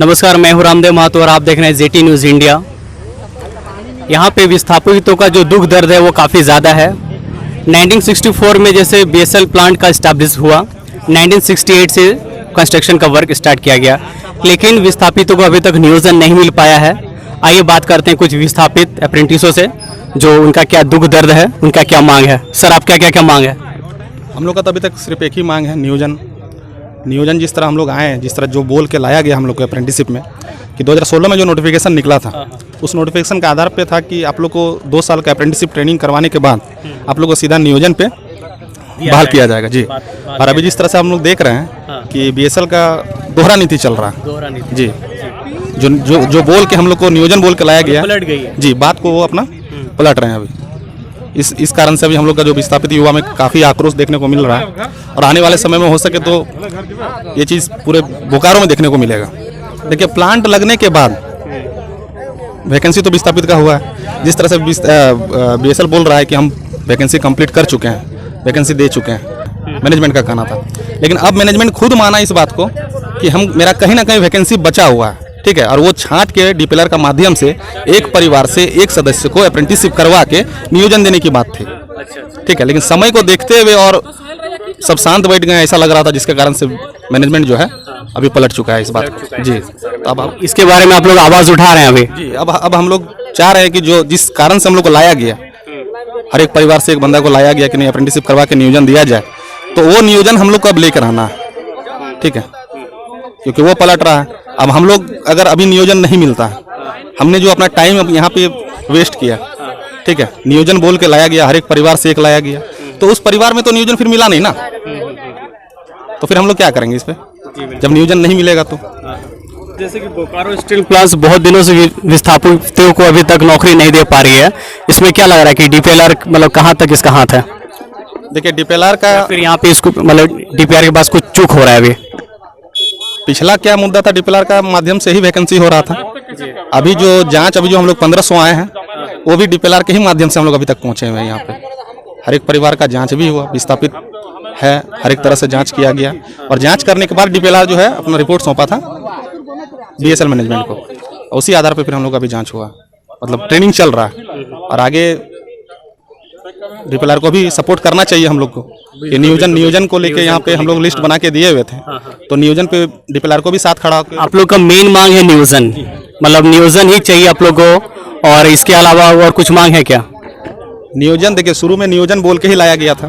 नमस्कार, मैं हूं रामदेव महतो और आप देख रहे हैं जेटी न्यूज़ इंडिया। यहाँ पे विस्थापितों का जो दुख दर्द है वो काफ़ी ज़्यादा है। 1964 में जैसे बीएसएल प्लांट का इस्टेब्लिश हुआ, 1968 से कंस्ट्रक्शन का वर्क स्टार्ट किया गया, लेकिन विस्थापितों को अभी तक नियोजन नहीं मिल पाया है। आइए बात करते हैं कुछ विस्थापित अप्रेंटिसों से, जो उनका क्या दुख दर्द है, उनका क्या मांग है। सर, आप क्या मांग है? हम लोग का तो अभी तक सिर्फ एक ही मांग है, नियोजन जिस तरह हम लोग आए हैं, जिस तरह जो बोल के लाया गया हम लोग को अप्रेंटिसशिप में कि 2016 में जो नोटिफिकेशन निकला था, उस नोटिफिकेशन के आधार पे था कि आप लोग को 2 साल का अप्रेंटिसशिप ट्रेनिंग करवाने के बाद आप लोग को सीधा नियोजन पे बहाल किया जाएगा जी। और अभी जिस तरह से हम लोग देख रहे हैं कि बीएसएल का दोहरा नीति चल रहा है जी, जो बोल के हम लोग को नियोजन बोल के लाया गया पलट गई है जी, बात को वो अपना पलट रहे हैं अभी। इस कारण से अभी हम लोग का जो विस्थापित युवा में काफ़ी आक्रोश देखने को मिल रहा है, और आने वाले समय में हो सके तो ये चीज़ पूरे बोकारो में देखने को मिलेगा। देखिए, प्लांट लगने के बाद वैकेंसी तो विस्थापित का हुआ है। जिस तरह से बीएसएल बोल रहा है कि हम वैकेंसी कंप्लीट कर चुके हैं, वैकेंसी दे चुके हैं, मैनेजमेंट का कहना था। लेकिन अब मैनेजमेंट खुद माना इस बात को कि मेरा कहीं ना कहीं वैकेंसी बचा हुआ है, ठीक है, और वो छांट के डीपीएलआर का माध्यम से एक परिवार से एक सदस्य को अप्रेंटिसशिप करवा के नियोजन देने की बात थी, ठीक है। लेकिन समय को देखते हुए और सब शांत बैठ गए, ऐसा लग रहा था, जिसके कारण से मैनेजमेंट जो है अभी पलट चुका है इस बात को जी। तो अब इसके बारे में आप लोग आवाज़ उठा रहे हैं अभी जी। अब हम लोग चाह रहे हैं कि जो जिस कारण से हम लोग को लाया गया, हर एक परिवार से एक बंदा को लाया गया कि नहीं अप्रेंटिसशिप करवा के नियोजन दिया जाए, तो वो नियोजन हम लोग को अब लेकर आना है, ठीक है, क्योंकि वो पलट रहा है। अब हम लोग अगर अभी नियोजन नहीं मिलता, हमने जो अपना टाइम यहाँ पे वेस्ट किया, ठीक है, नियोजन बोल के लाया गया, हर एक परिवार से एक लाया गया, तो उस परिवार में तो नियोजन फिर मिला नहीं ना, तो फिर हम लोग क्या करेंगे इस पे, जब नियोजन नहीं मिलेगा तो। जैसे कि बोकारो स्टील प्लांट बहुत दिनों से विस्थापितों को अभी तक नौकरी नहीं दे पा रही है, इसमें क्या लग रहा है कि डीपीएलआर मतलब कहाँ तक इसका हाथ है? देखिए, डीपीएलआर का फिर यहाँ पे इसको मतलब डीपीएलआर के पास कुछ चूक हो रहा है अभी। पिछला क्या मुद्दा था, डीपीएलआर का माध्यम से ही वैकेंसी हो रहा था। अभी जो जांच, अभी जो हम लोग 1500 आए हैं, वो भी डीपीएलआर के ही माध्यम से हम लोग अभी तक पहुंचे हुए हैं। यहाँ पे हर एक परिवार का जांच भी हुआ, विस्थापित है, हर एक तरह से जांच किया गया, और जांच करने के बाद डीपीएलआर जो है अपना रिपोर्ट सौंपा था बीएसएल मैनेजमेंट को, उसी आधार पर फिर हम लोग का भी जाँच हुआ, मतलब ट्रेनिंग चल रहा है। और आगे डीपीएलआर को भी सपोर्ट करना चाहिए हम लोग को, कि नियोजन को लेके यहाँ पे हम लोग लिस्ट बना के दिए हुए थे, तो नियोजन पे डीपीएलआर को भी साथ खड़ा होकर। आप लोग का मेन मांग है नियोजन, मतलब नियोजन ही चाहिए आप लोग को, और इसके अलावा और कुछ मांग है क्या? नियोजन, देखिए, शुरू में नियोजन बोल के ही लाया गया था।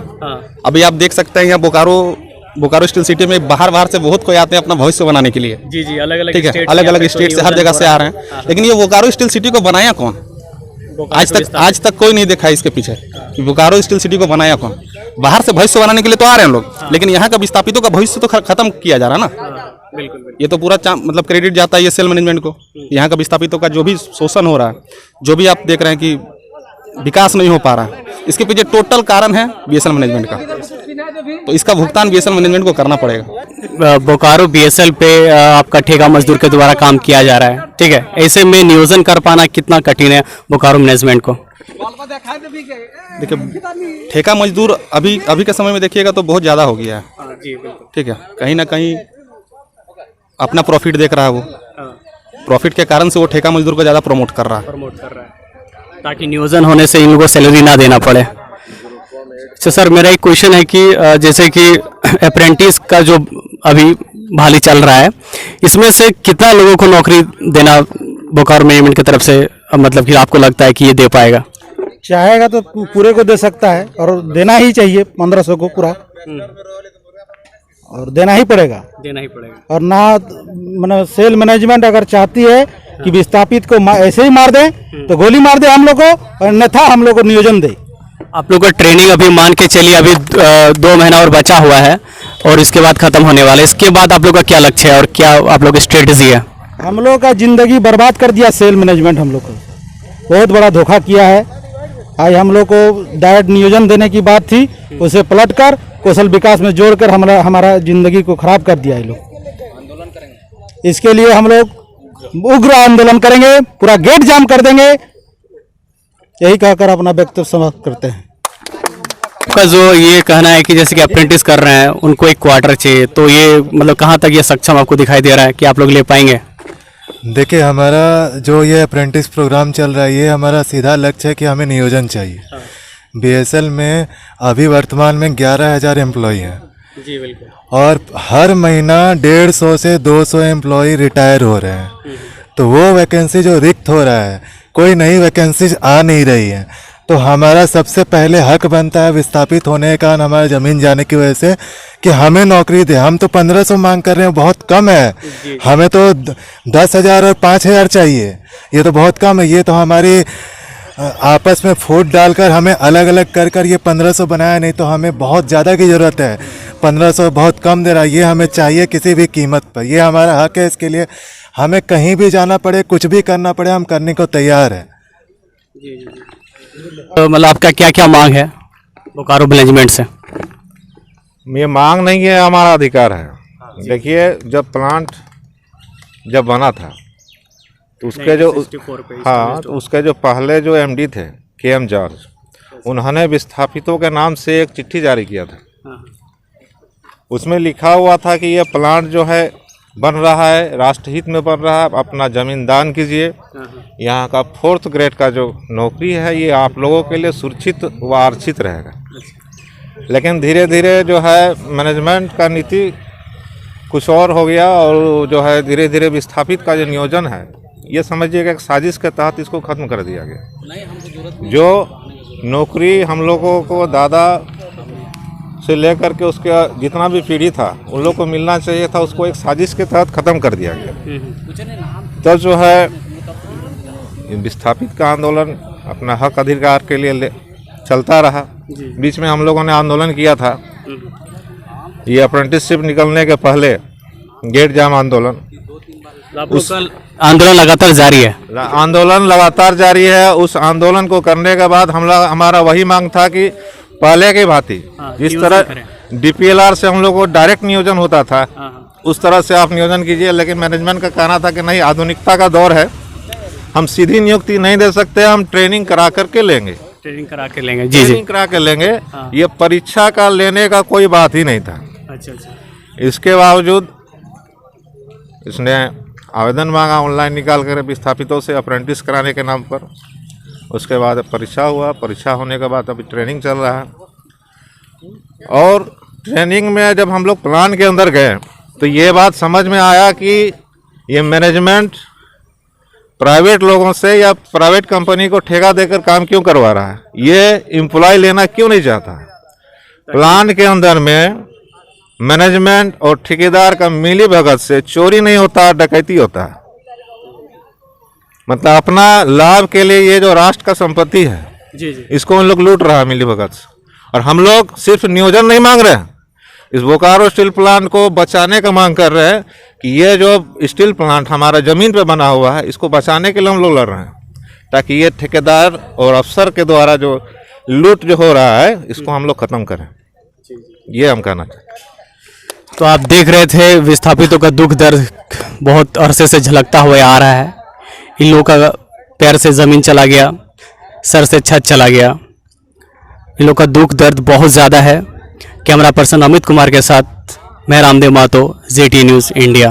अभी आप देख सकते हैं यहाँ बोकारो स्टील सिटी में बाहर से बहुत कोई आते हैं अपना भविष्य बनाने के लिए जी, ठीक है, अलग अलग स्टेट से, हर जगह से आ रहे हैं। लेकिन ये बोकारो स्टील सिटी को बनाया कौन? आज तक कोई नहीं देखा इसके पीछे कि बोकारो स्टील सिटी को बनाया कौन। बाहर से भविष्य बनाने के लिए तो आ रहे हैं लोग, लेकिन यहाँ का विस्थापितों का भविष्य तो खत्म किया जा रहा है ना। ये तो पूरा मतलब क्रेडिट जाता है ये सेल मैनेजमेंट को। यहाँ का विस्थापितों का जो भी शोषण हो रहा है, जो भी आप देख रहे हैं कि विकास नहीं हो पा रहा है, इसके पीछे टोटल कारण है बीएसएल मैनेजमेंट का, तो इसका भुगतान बीएसएल मैनेजमेंट को करना पड़ेगा। बोकारो बीएसएल पे आपका ठेका मजदूर के द्वारा काम किया जा रहा है, ठीक है, ऐसे में नियोजन कर पाना कितना कठिन है बोकारो मैनेजमेंट को? देखिए, ठेका मजदूर अभी के समय में देखिएगा तो बहुत ज़्यादा हो गया है, ठीक है, कहीं ना कहीं अपना प्रॉफिट देख रहा है, वो प्रॉफिट के कारण से वो ठेका मजदूर को ज़्यादा प्रमोट कर रहा है, ताकि नियोजन होने से इनको सैलरी ना देना पड़े। तो सर, मेरा एक क्वेश्चन है कि जैसे कि अप्रेंटिस का जो अभी बहाली चल रहा है, इसमें से कितना लोगों को नौकरी देना बोकारो मैनेजमेंट की तरफ से, मतलब कि आपको लगता है कि ये दे पाएगा? चाहेगा तो पूरे को दे सकता है, और देना ही चाहिए 1500 को पूरा, और देना ही पड़ेगा। और ना मतलब सेल मैनेजमेंट अगर चाहती है कि विस्थापित को ऐसे ही मार दे तो गोली मार दे हम लोग को, और अन्यथा हम लोग को नियोजन दे। आप लोग का ट्रेनिंग अभी मान के चलिए अभी 2 महीना और बचा हुआ है, और इसके बाद खत्म होने वाला है। इसके बाद आप लोग का क्या लक्ष्य है और क्या आप लोग की स्ट्रेटजी है? हम लोग का जिंदगी बर्बाद कर दिया सेल मैनेजमेंट, हम लोग को बहुत बड़ा धोखा किया है। आज हम लोग को डायरेक्ट नियोजन देने की बात थी, उसे पलट कर कौशल विकास में जोड़कर हमारा जिंदगी को खराब कर दिया है लोग। इसके लिए हम लोग उग्र आंदोलन करेंगे, पूरा गेट जाम कर देंगे, यही कहकर अपना वक्तव्य समाप्त करते हैं। आपका जो ये कहना है कि जैसे कि अप्रेंटिस कर रहे हैं उनको एक क्वार्टर चाहिए, तो ये मतलब कहाँ तक ये सक्षम आपको दिखाई दे रहा है कि आप लोग ले पाएंगे? देखिए, हमारा जो ये अप्रेंटिस प्रोग्राम चल रहा है, ये हमारा सीधा लक्ष्य है कि हमें नियोजन चाहिए। बीएसएल में अभी वर्तमान में 11,000 एम्प्लॉय हैं जी बिल्कुल। और हर महीना 150 से 200 एम्प्लॉय रिटायर हो रहे हैं। तो वो वैकेंसी जो रिक्त हो रहा है, कोई नई वैकेंसी आ नहीं रही है। तो हमारा सबसे पहले हक बनता है विस्थापित होने का, हमारा ज़मीन जाने की वजह से, कि हमें नौकरी दे। हम तो 1500 मांग कर रहे हैं, बहुत कम है। हमें तो 10,000 और 5,000 चाहिए, ये तो बहुत कम है। ये तो हमारी आपस में फूट डालकर हमें अलग अलग कर कर ये 1500 बनाया, नहीं तो हमें बहुत ज़्यादा की ज़रूरत है। 1500 बहुत कम दे रहा है, ये हमें चाहिए किसी भी कीमत पर। ये हमारा हक है, इसके लिए हमें कहीं भी जाना पड़े, कुछ भी करना पड़े, हम करने को तैयार हैं। तो मतलब आपका क्या क्या मांग है बोकारो मैनेजमेंट से? ये मांग नहीं है, हमारा अधिकार है। देखिए, जब प्लांट जब बना था तो उसके जो तो उसके जो पहले जो एमडी थे केएम जॉर्ज, उन्होंने विस्थापितों के नाम से एक चिट्ठी जारी किया था। उसमें लिखा हुआ था कि ये प्लांट जो है बन रहा है, राष्ट्रहित में बन रहा है, अपना ज़मीन दान कीजिए। यहाँ का 4th ग्रेड का जो नौकरी है, ये आप लोगों के लिए सुरक्षित व आरक्षित रहेगा। लेकिन धीरे धीरे जो है मैनेजमेंट का नीति कुछ और हो गया, और जो है धीरे धीरे विस्थापित का जो नियोजन है, ये समझिएगा एक साजिश के तहत इसको ख़त्म कर दिया गया। जो नौकरी हम लोगों को दादा से लेकर के उसके जितना भी पीढ़ी था उन लोग को मिलना चाहिए था, उसको एक साजिश के तहत ख़त्म कर दिया गया। तब जो है विस्थापित का आंदोलन अपना हक अधिकार के लिए चलता रहा। बीच में हम लोगों ने आंदोलन किया था, ये अप्रेंटिसशिप निकलने के पहले गेट जाम आंदोलन। उस आंदोलन लगातार जारी है। आंदोलन लगातार जारी है। उस आंदोलन को करने के बाद हमारा वही मांग था कि पहले की भांति जिस तरह डीपीएलआर से हम लोग को डायरेक्ट नियोजन होता था, उस तरह से आप नियोजन कीजिए। लेकिन मैनेजमेंट का कहना था कि नहीं, आधुनिकता का दौर है, हम सीधी नियुक्ति नहीं दे सकते, हम ट्रेनिंग करा करके लेंगे। ट्रेनिंग करा के लेंगे। जी जी, ट्रेनिंग करा के लेंगे। ये परीक्षा का लेने का कोई बात ही नहीं था। अच्छा अच्छा। इसके बावजूद इसने आवेदन मांगा ऑनलाइन निकाल कर विस्थापितों से अप्रेंटिस कराने के नाम पर। उसके बाद परीक्षा हुआ, परीक्षा होने के बाद अभी ट्रेनिंग चल रहा है। और ट्रेनिंग में जब हम लोग प्लान के अंदर गए तो ये बात समझ में आया कि ये मैनेजमेंट प्राइवेट लोगों से या प्राइवेट कंपनी को ठेका देकर काम क्यों करवा रहा है, ये एम्प्लॉय लेना क्यों नहीं चाहता। प्लान के अंदर में मैनेजमेंट और ठेकेदार का मिली भगत से चोरी नहीं होता, डकैती होता है। मतलब अपना लाभ के लिए ये जो राष्ट्र का संपत्ति है, जी जी, इसको उन लोग लूट रहा है मिली भगत से। और हम लोग सिर्फ नियोजन नहीं मांग रहे हैं, इस बोकारो स्टील प्लांट को बचाने का मांग कर रहे हैं कि ये जो स्टील प्लांट हमारा ज़मीन पे बना हुआ है, इसको बचाने के लिए हम लोग लड़ रहे हैं, ताकि ये ठेकेदार और अफसर के द्वारा जो लूट जो हो रहा है, इसको हम लोग ख़त्म करें। ये हम कहना चाहते हैं। तो आप देख रहे थे विस्थापितों का दुख दर्द बहुत अरसे से झलकता हुआ आ रहा है। इन लोगों का पैर से ज़मीन चला गया, सर से छत चला गया। इन लोगों का दुख दर्द बहुत ज़्यादा है। कैमरा पर्सन अमित कुमार के साथ मैं रामदेव मातो, ZT न्यूज़ इंडिया।